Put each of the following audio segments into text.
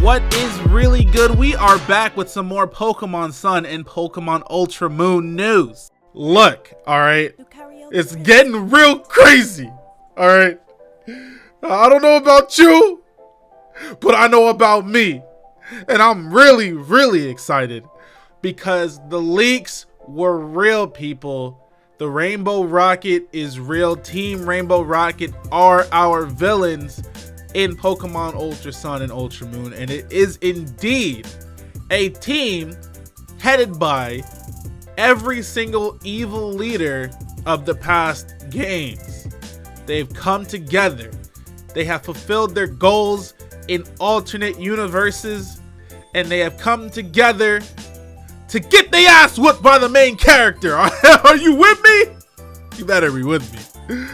What is really good? We are back with some more Pokemon Sun and Pokemon Ultra Moon news. Look, alright, it's getting real crazy, alright? I don't know about you, but I know about me. And I'm really excited because the leaks were real, people. The Rainbow Rocket is real. Team Rainbow Rocket are our villains in Pokemon Ultra Sun and Ultra Moon, and it is indeed a team headed by every single evil leader of the past games. They've come together. They have fulfilled their goals in alternate universes, and they have come together to get their ass whooped by the main character. Are you with me? You better be with me.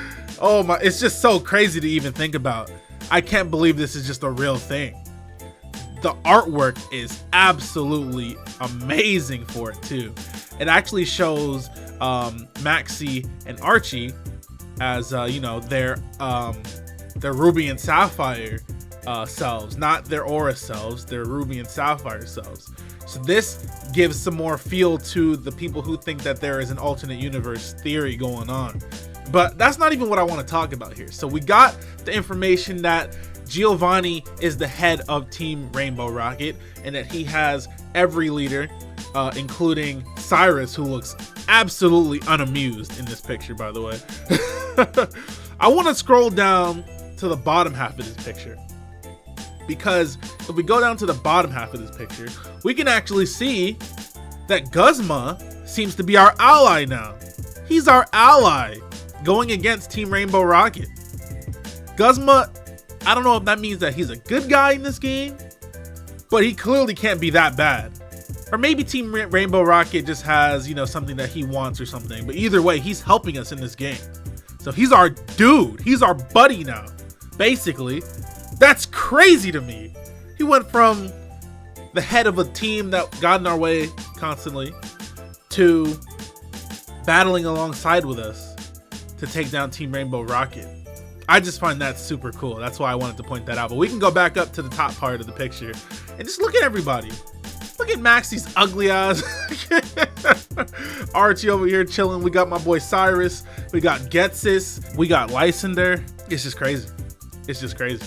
Oh my, it's just so crazy to even think about. I can't believe this is just a real thing. The artwork is absolutely amazing for it too. It actually shows Maxie and Archie as you know, their Ruby and Sapphire selves, not their Aura selves, their Ruby and Sapphire selves. So this gives some more feel to the people who think that there is an alternate universe theory going on. But that's not even what I want to talk about here. So we got the information that Giovanni is the head of Team Rainbow Rocket and that he has every leader, including Cyrus, who looks absolutely unamused in this picture, by the way. I want to scroll down to the bottom half of this picture, because if we go down to the bottom half of this picture, we can actually see that Guzma seems to be our ally now. He's our ally going against Team Rainbow Rocket. Guzma, I don't know if that means that he's a good guy in this game, but he clearly can't be that bad. Or maybe Team Rainbow Rocket just has, you know, something that he wants or something. But either way, he's helping us in this game. So he's our dude. He's our buddy now, basically. That's crazy to me. He went from the head of a team that got in our way constantly to battling alongside with us to take down Team Rainbow Rocket. I just find that super cool. That's why I wanted to point that out. But we can go back up to the top part of the picture and just look at everybody. Look at Maxie's ugly ass. Archie over here chilling. We got my boy Cyrus. We got Ghetsis. We got Lysander. It's just crazy. It's just crazy.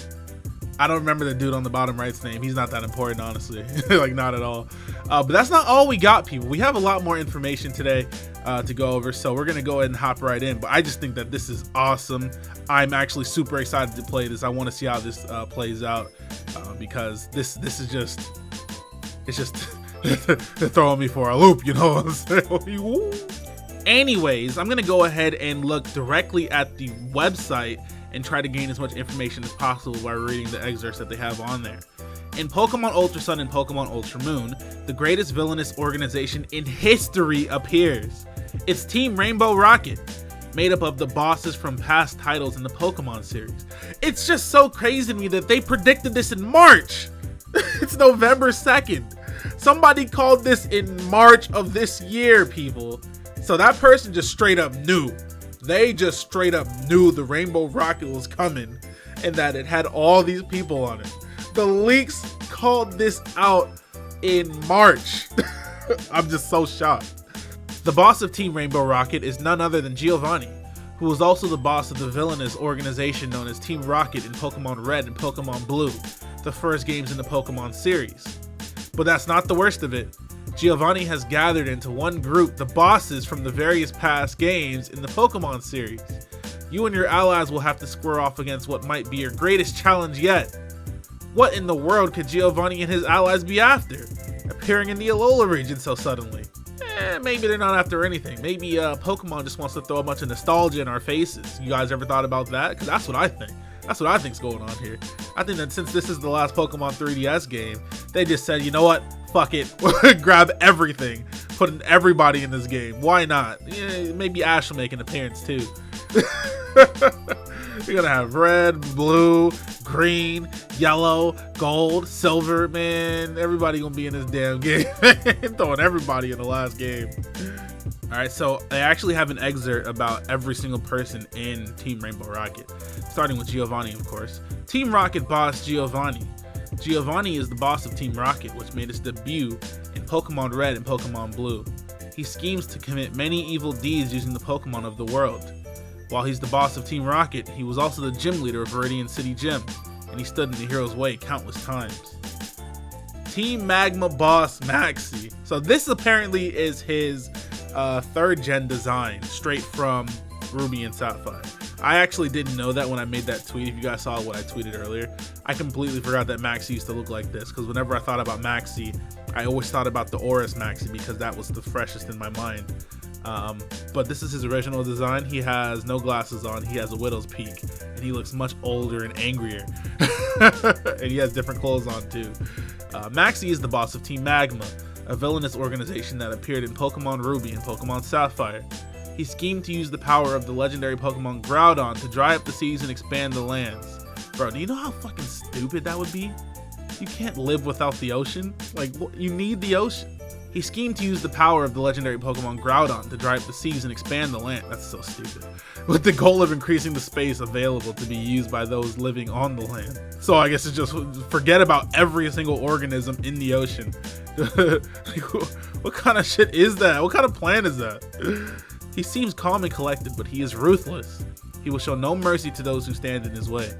I don't remember the dude on the bottom right's name. He's not that important, honestly. Like, not at all. But that's not all we got, people. We have a lot more information today to go over, so we're gonna go ahead and hop right in. But I just think that this is awesome. I'm actually super excited to play this. I want to see how this plays out, because this is just, it's just they're throwing me for a loop, you know what I'm saying? Anyways, I'm gonna go ahead and look directly at the website and try to gain as much information as possible by reading the excerpts that they have on there. In Pokemon Ultra Sun and Pokemon Ultra Moon, the greatest villainous organization in history appears. It's Team Rainbow Rocket, made up of the bosses from past titles in the Pokemon series. It's just so crazy to me that they predicted this in March. It's November 2nd. Somebody called this in March of this year, people. So that person just straight up knew. They just straight up knew the Rainbow Rocket was coming and that it had all these people on it. The leaks called this out in March. I'm just so shocked. The boss of Team Rainbow Rocket is none other than Giovanni, who was also the boss of the villainous organization known as Team Rocket in Pokemon Red and Pokemon Blue, the first games in the Pokemon series. But that's not the worst of it. Giovanni has gathered into one group the bosses from the various past games in the Pokemon series. You and your allies will have to square off against what might be your greatest challenge yet. What in the world could Giovanni and his allies be after, appearing in the Alola region so suddenly? Maybe they're not after anything. Maybe Pokemon just wants to throw a bunch of nostalgia in our faces. You guys ever thought about that? Because that's what I think. That's what I think's going on here. I think that since this is the last Pokemon 3DS game, they just said, you know what? Fuck it. Grab everything. Put everybody in this game. Why not? Yeah, maybe Ash will make an appearance too. You're gonna have red, blue, green, yellow, gold, silver, man. Everybody gonna be in this damn game. Throwing everybody in the last game. Alright, so they actually have an excerpt about every single person in Team Rainbow Rocket, starting with Giovanni, of course. Team Rocket boss Giovanni. Giovanni is the boss of Team Rocket, which made its debut in Pokemon Red and Pokemon Blue. He schemes to commit many evil deeds using the Pokemon of the world. While he's the boss of Team Rocket, he was also the gym leader of Viridian City Gym, and he stood in the hero's way countless times. Team Magma boss Maxi. So this apparently is his 3rd gen design, straight from Ruby and Sapphire. I actually didn't know that when I made that tweet. If you guys saw what I tweeted earlier, I completely forgot that Maxi used to look like this, because whenever I thought about Maxi, I always thought about the Oris Maxi because that was the freshest in my mind. But this is his original design. He has no glasses on, he has a widow's peak, and he looks much older and angrier. And he has different clothes on too. Maxi is the boss of Team Magma, a villainous organization that appeared in Pokemon Ruby and Pokemon Sapphire. He schemed to use the power of the legendary Pokemon Groudon to dry up the seas and expand the lands. Bro, do you know how fucking stupid that would be? You can't live without the ocean. Like, you need the ocean. He schemed to use the power of the legendary Pokemon Groudon to dry up the seas and expand the land. That's so stupid. With the goal of increasing the space available to be used by those living on the land. So I guess it's just forget about every single organism in the ocean. Like, what kind of shit is that? What kind of plan is that? He seems calm and collected, but he is ruthless. He will show no mercy to those who stand in his way.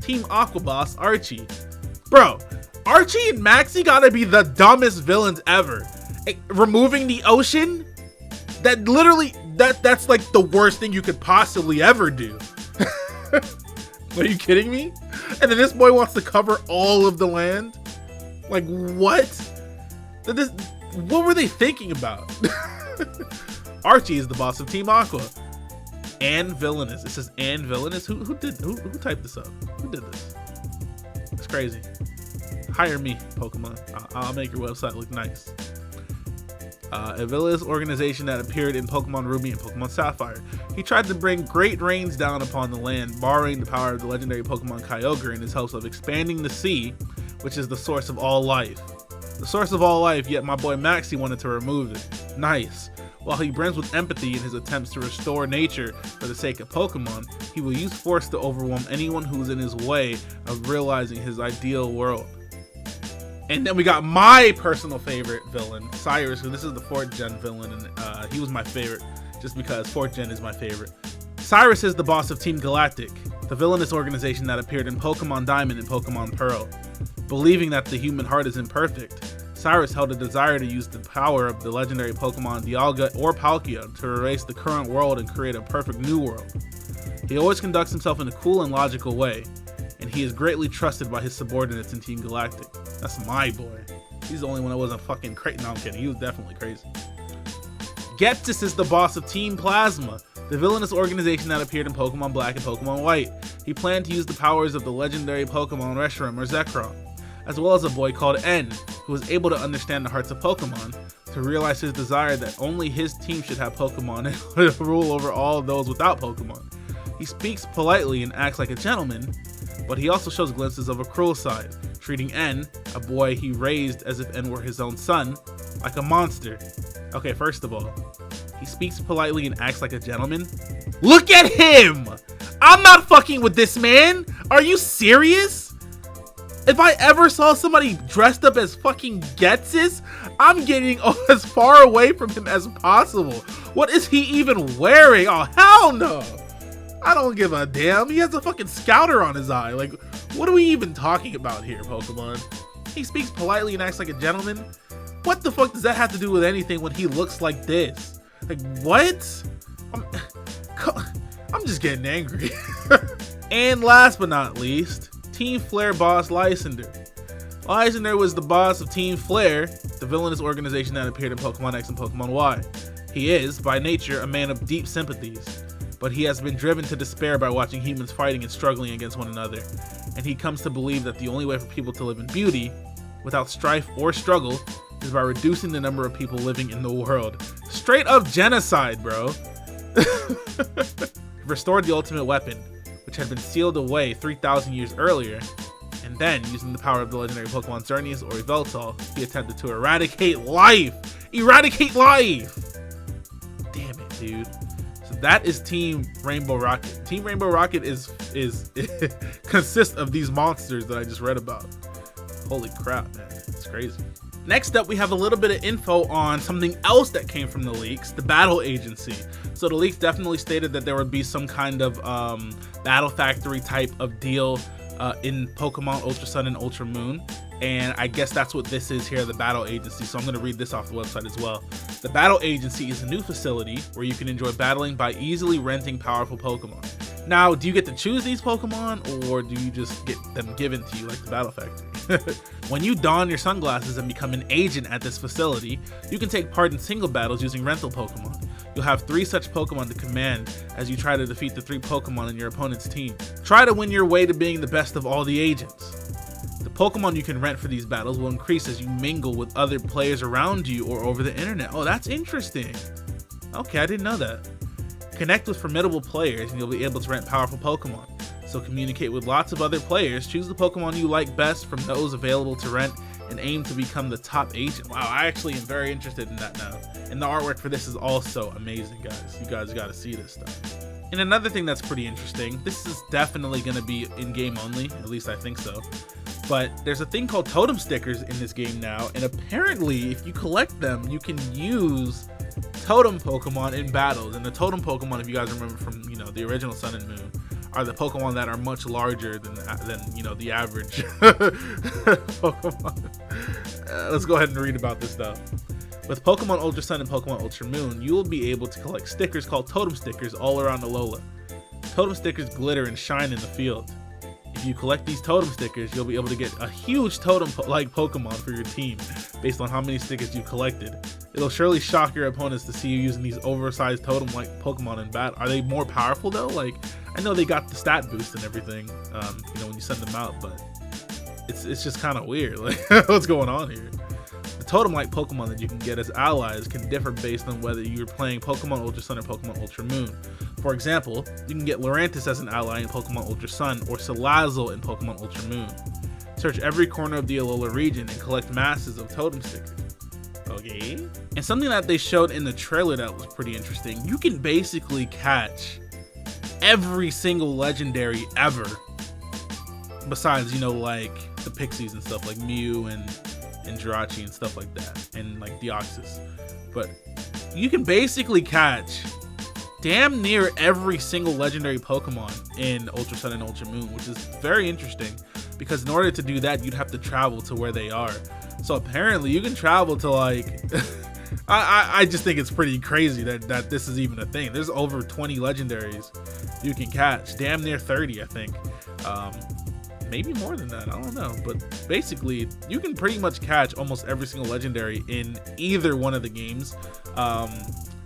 Team Aqua boss Archie. Bro, Archie and Maxi gotta be the dumbest villains ever. Removing the ocean? That literally, that's like the worst thing you could possibly ever do. Are you kidding me? And then this boy wants to cover all of the land? Like, what? What were they thinking about? Archie is the boss of Team Aqua. And Villainous. It says and Villainous. Who typed this up? Who did this? It's crazy. Hire me, Pokemon. I'll make your website look nice. A villainous organization that appeared in Pokemon Ruby and Pokemon Sapphire. He tried to bring great rains down upon the land, borrowing the power of the legendary Pokemon Kyogre in his hopes of expanding the sea, which is the source of all life. The source of all life, yet my boy Maxi wanted to remove it. Nice. While he brims with empathy in his attempts to restore nature for the sake of Pokemon, he will use force to overwhelm anyone who is in his way of realizing his ideal world. And then we got my personal favorite villain, Cyrus, who this is the 4th gen villain, and he was my favorite just because 4th gen is my favorite. Cyrus is the boss of Team Galactic, the villainous organization that appeared in Pokemon Diamond and Pokemon Pearl. Believing that the human heart is imperfect, Cyrus held a desire to use the power of the legendary Pokemon Dialga or Palkia to erase the current world and create a perfect new world. He always conducts himself in a cool and logical way, and he is greatly trusted by his subordinates in Team Galactic. That's my boy. He's the only one that wasn't fucking crazy. No, I'm kidding. He was definitely crazy. Ghetsis is the boss of Team Plasma, the villainous organization that appeared in Pokemon Black and Pokemon White. He planned to use the powers of the legendary Pokemon Reshiram or Zekrom, as well as a boy called N, who was able to understand the hearts of Pokemon, to realize his desire that only his team should have Pokemon in order to rule over all of those without Pokemon. He speaks politely and acts like a gentleman, but he also shows glimpses of a cruel side, treating N, a boy he raised as if N were his own son, like a monster. Okay, first of all, he speaks politely and acts like a gentleman? Look at him! I'm not fucking with this man! Are you serious? If I ever saw somebody dressed up as fucking Ghetsis, I'm getting as far away from him as possible. What is he even wearing? Oh, hell no! I don't give a damn. He has a fucking scouter on his eye. Like, what are we even talking about here, Pokemon? He speaks politely and acts like a gentleman? What the fuck does that have to do with anything when he looks like this? Like, what? I'm just getting angry. And last but not least, Team Flare boss Lysander. Lysander was the boss of Team Flare, the villainous organization that appeared in Pokemon X and Pokemon Y. He is, by nature, a man of deep sympathies, but he has been driven to despair by watching humans fighting and struggling against one another, and he comes to believe that the only way for people to live in beauty, without strife or struggle, is by reducing the number of people living in the world. Straight up genocide, bro. He restored the ultimate weapon, which had been sealed away 3,000 years earlier, and then, using the power of the legendary Pokemon Xerneas or Yveltal, he attempted to eradicate life! Eradicate life! Damn it, dude. So that is Team Rainbow Rocket. Team Rainbow Rocket is consists of these monsters that I just read about. Holy crap, man, it's crazy. Next up, we have a little bit of info on something else that came from the leaks, the battle agency. So the leaks definitely stated that there would be some kind of battle factory type of deal in Pokemon Ultra Sun and Ultra Moon. And I guess that's what this is here, the battle agency. So I'm going to read this off the website as well. The battle agency is a new facility where you can enjoy battling by easily renting powerful Pokemon. Now, do you get to choose these Pokemon, or do you just get them given to you like the battle factory? When you don your sunglasses and become an agent at this facility, you can take part in single battles using rental Pokemon. You'll have 3 such Pokemon to command as you try to defeat the 3 Pokemon in your opponent's team. Try to win your way to being the best of all the agents. The Pokemon you can rent for these battles will increase as you mingle with other players around you or over the internet. Oh, that's interesting. Okay, I didn't know that. Connect with formidable players and you'll be able to rent powerful Pokemon. So communicate with lots of other players, choose the Pokemon you like best from those available to rent, and aim to become the top agent. Wow, I actually am very interested in that now. And the artwork for this is also amazing, guys. You guys gotta see this stuff. And another thing that's pretty interesting, this is definitely gonna be in-game only, at least I think so. But there's a thing called Totem stickers in this game now, and apparently if you collect them, you can use Totem Pokemon in battles. And the Totem Pokemon, if you guys remember from, you know, the original Sun and Moon, are the Pokemon that are much larger than you know, the average Pokemon. Let's go ahead and read about this stuff. With Pokemon Ultra Sun and Pokemon Ultra Moon, you will be able to collect stickers called Totem stickers all around Alola. Totem stickers glitter and shine in the field. If you collect these Totem stickers, you'll be able to get a huge Totem-like Pokemon for your team based on how many stickers you collected. It'll surely shock your opponents to see you using these oversized Totem-like Pokemon in battle. Are they more powerful though? Like, I know they got the stat boost and everything, you know, when you send them out, but it's just kind of weird. Like, what's going on here? The Totem-like Pokemon that you can get as allies can differ based on whether you're playing Pokemon Ultra Sun or Pokemon Ultra Moon. For example, you can get Lurantis as an ally in Pokemon Ultra Sun or Salazzle in Pokemon Ultra Moon. Search every corner of the Alola region and collect masses of Totem stickers. Okay. And something that they showed in the trailer that was pretty interesting, you can basically catch every single legendary ever, besides, you know, like the Pixies and stuff like Mew and Jirachi and stuff like that, and like Deoxys. But you can basically catch damn near every single legendary Pokemon in Ultra Sun and Ultra Moon, which is very interesting because in order to do that, you'd have to travel to where they are. So apparently you can travel to like I just think it's pretty crazy that this is even a thing. There's over 20 legendaries you can catch, damn near 30, I think. Maybe more than that, I don't know, but basically you can pretty much catch almost every single legendary in either one of the games.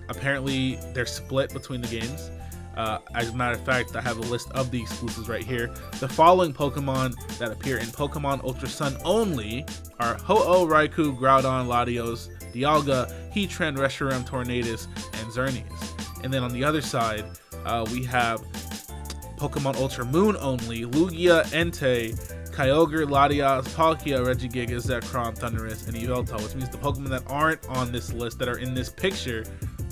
Apparently they're split between the games. As a matter of fact, I have a list of the exclusives right here. The following Pokemon that appear in Pokemon Ultra Sun only are Ho-Oh, Raikou, Groudon, Latios, Dialga, Heatran, Reshiram, Tornadus, and Xerneas. And then on the other side, we have Pokemon Ultra Moon only, Lugia, Entei, Kyogre, Latias, Palkia, Regigigas, Zekrom, Thundurus, and Yveltal, which means the Pokemon that aren't on this list that are in this picture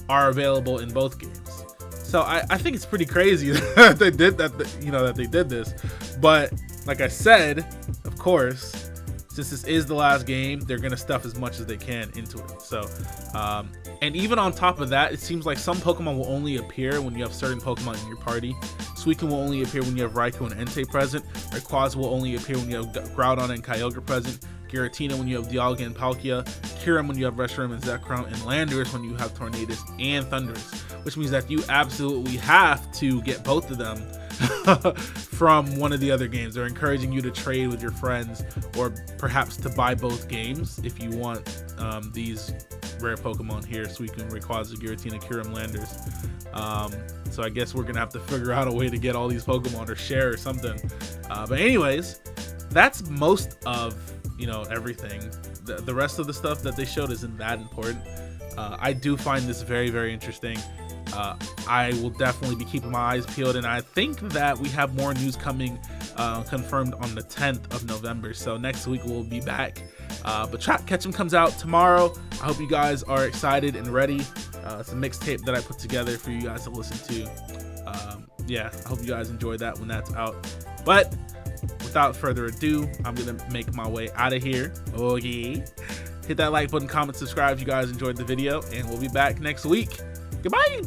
are available in both games. So I think it's pretty crazy that they did that, you know, that they did this. But like I said, of course, since this is the last game, they're gonna stuff as much as they can into it. So, and even on top of that, it seems like some Pokemon will only appear when you have certain Pokemon in your party. Suicune will only appear when you have Raikou and Entei present. Rayquaza will only appear when you have Groudon and Kyogre present. Giratina when you have Dialga and Palkia. Kyurem when you have Reshiram and Zekrom. And Landorus when you have Tornadus and Thundurus. Which means that you absolutely have to get both of them from one of the other games. They're encouraging you to trade with your friends or perhaps to buy both games if you want these rare Pokemon here: Suicune, Rayquaza, Giratina, Kyurem, Landorus. So I guess we're gonna have to figure out a way to get all these Pokemon or share or something. But anyways, that's most of, you know, everything. The rest of the stuff that they showed isn't that important. I do find this very, very interesting. I will definitely be keeping my eyes peeled, and I think that we have more news coming confirmed on the 10th of November. So next week we'll be back. But Trap Ketchum comes out tomorrow. I hope you guys are excited and ready. It's a mixtape that I put together for you guys to listen to. Yeah, I hope you guys enjoyed that when that's out. But without further ado, I'm gonna make my way out of here. Oh yeah. Hit that like button, comment, subscribe if you guys enjoyed the video, and we'll be back next week. Goodbye.